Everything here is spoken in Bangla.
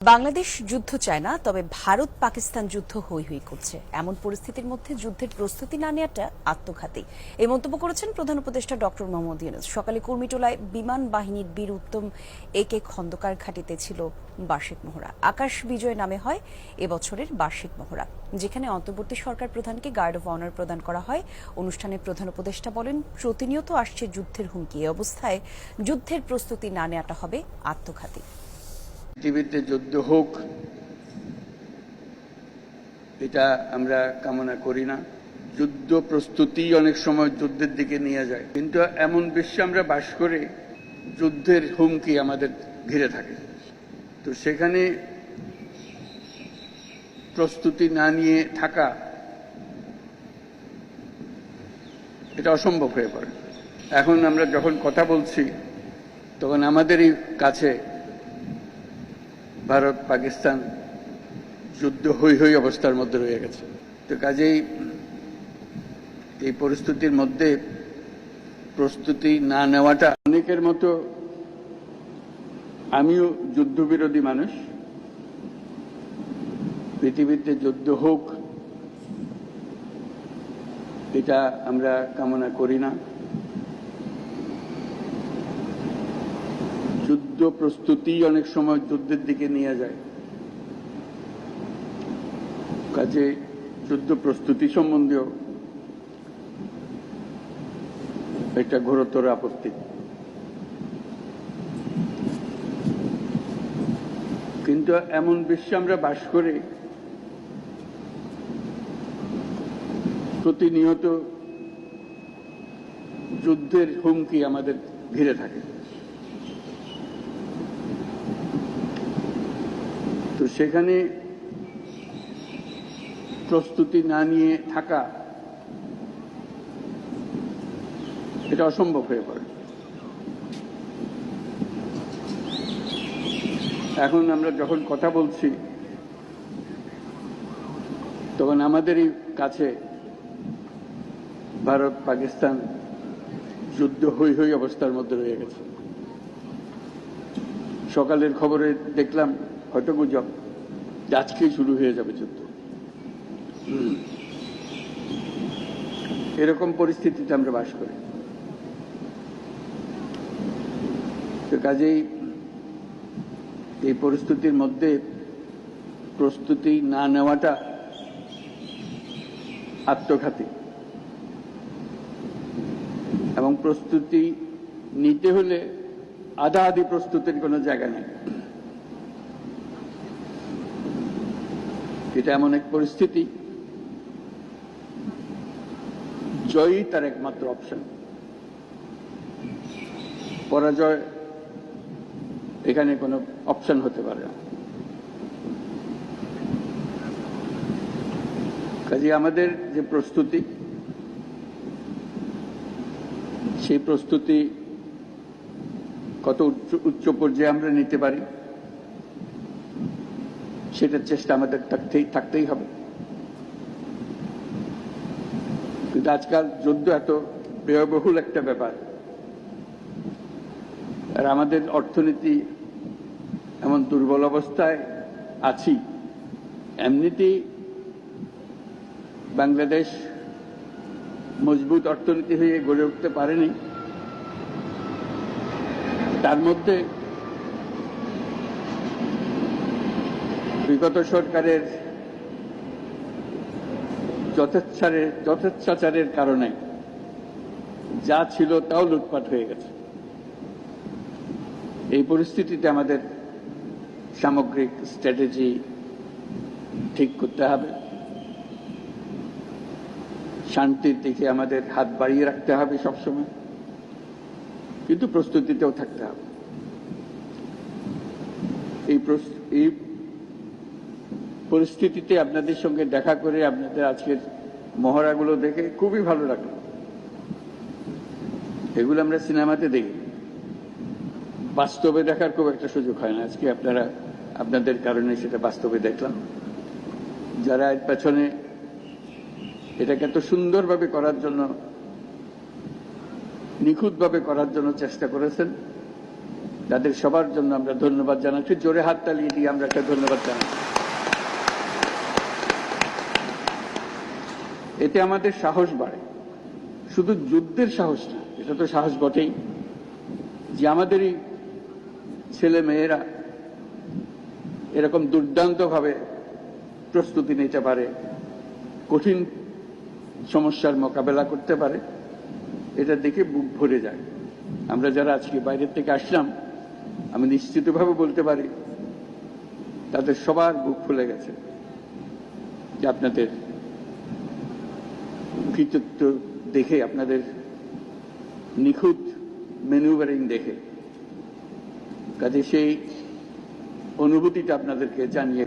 বাংলাদেশ যুদ্ধ চায় না, তবে ভারত পাকিস্তান যুদ্ধ হই হই করছে। এমন পরিস্থিতির মধ্যে যুদ্ধের প্রস্তুতি না নেওয়াটা আত্মঘাতী, এই মন্তব্য করেছেন প্রধান উপদেষ্টা ডক্টর মোহাম্মদ ইউনূস। সকালে কুর্মিটোলায় বিমান বাহিনীর বীর উত্তম একে খন্দকার ঘাঁটিতে ছিল বার্ষিক মহড়া। আকাশ বিজয় নামে হয় এবছরের বার্ষিক মহড়া, যেখানে অন্তর্বর্তী সরকার প্রধানকে গার্ড অব অনার প্রদান করা হয়। অনুষ্ঠানে প্রধান উপদেষ্টা বলেন, প্রতিনিয়ত আসছে যুদ্ধের হুমকি। এ অবস্থায় যুদ্ধের প্রস্তুতি না নেওয়াটা হবে আত্মঘাতী। পৃথিবীতে যুদ্ধ হোক, এটা আমরা কামনা করি না। যুদ্ধ প্রস্তুতি অনেক সময় যুদ্ধের দিকে নিয়ে যায়, কিন্তু এমন বিশ্বে আমরা বাস করে যুদ্ধের হুমকি আমাদের ঘিরে থাকে। তো সেখানে প্রস্তুতি না নিয়ে থাকা এটা অসম্ভব হয়ে পড়ে। এখন আমরা যখন কথা বলছি, তখন আমাদেরই কাছে ভারত পাকিস্তান যুদ্ধ হই হই অবস্থার মধ্যে রয়ে গেছে। তো কাজেই এই পরিস্থিতির মধ্যে প্রস্তুতি না নেওয়াটা, অনেকের মতো আমিও যুদ্ধবিরোধী মানুষ। পৃথিবীতে যুদ্ধ হোক, এটা আমরা কামনা করি না। যুদ্ধ প্রস্তুতি অনেক সময় যুদ্ধের দিকে নিয়ে যায়, কাজে যুদ্ধ প্রস্তুতি সম্বন্ধেও একটা ঘোরতর আপত্তি। কিন্তু এমন বিশ্বে আমরা বাস করে প্রতিনিয়ত যুদ্ধের হুমকি আমাদের ঘিরে থাকে। তো সেখানে প্রস্তুতি না নিয়ে থাকা এটা অসম্ভব হয়ে পড়ে। এখন আমরা যখন কথা বলছি, তখন আমাদেরই কাছে ভারত পাকিস্তান যুদ্ধ হই হই অবস্থার মধ্যে রয়ে গেছে। সকালের খবরে দেখলাম, হয়তো গুজব, আজকেই শুরু হয়ে যাবে যুদ্ধ। এরকম পরিস্থিতিতে আমরা বাস করি। তো কাজেই এই পরিস্থিতির মধ্যে প্রস্তুতি না নেওয়াটা আত্মঘাতী, এবং প্রস্তুতি নিতে হলে আধা আধি প্রস্তুতির কোনো জায়গা নেই। এটা এমন এক পরিস্থিতি, জয়ই তার একমাত্র অপশন। পরাজয় এখানে কোনো অপশন হতে পারে না। কাজে আমাদের যে প্রস্তুতি, সেই প্রস্তুতি কত উচ্চ পর্যায়ে আমরা নিতে পারি, সেটার চেষ্টা আমাদের থাকতেই হবে। কিন্তু আজকাল যুদ্ধ এত ব্যয়বহুল একটা ব্যাপার, আর আমাদের অর্থনীতি এমন দুর্বল অবস্থায় আছি। এমনিতেই বাংলাদেশ মজবুত অর্থনীতি হয়ে গড়ে উঠতে পারেনি, তার মধ্যে বিগত সরকারের যথেচ্ছাচারের কারণে যা ছিল তাও লুটপাট হয়ে গেছে। এই পরিস্থিতিতে আমাদের সামগ্রিক স্ট্র্যাটেজি ঠিক করতে হবে। শান্তির দিকে আমাদের হাত বাড়িয়ে রাখতে হবে সবসময়, কিন্তু প্রস্তুতিতেও থাকতে হবে। এই পরিস্থিতিতে আপনাদের সঙ্গে দেখা করে, আপনাদের আজকের মহড়াগুলো দেখে খুবই ভালো লাগলো। এগুলো আমরা সিনেমাতে দেখি, বাস্তবে দেখার খুব একটা সুযোগ হয় না। আজকে আপনাদের কারণে সেটা বাস্তবে দেখলাম। যারা এর পেছনে এটাকে এত সুন্দরভাবে করার জন্য, নিখুঁতভাবে করার জন্য চেষ্টা করেছেন, তাদের সবার জন্য আমরা ধন্যবাদ জানাচ্ছি। জোরে হাততালি দিয়ে আমরা একটা ধন্যবাদ জানাচ্ছি। এতে আমাদের সাহস বাড়ে, শুধু যুদ্ধের সাহস না, এটা তো সাহস বটেই, যে আমাদেরই ছেলে মেয়েরা এরকম দুর্দান্তভাবে প্রস্তুতি নিতে পারে, কঠিন সমস্যার মোকাবেলা করতে পারে, এটা দেখে বুক ভরে যায়। আমরা যারা আজকে বাইরের থেকে আসলাম, আমি নিশ্চিতভাবে বলতে পারি তাদের সবার বুক ফুলে গেছে যে আপনাদের কৃতিত্ব দেখে, আপনাদের নিখুঁত ম্যানুভারিং দেখে। কাজে সেই অনুভূতিটা আপনাদেরকে জানিয়ে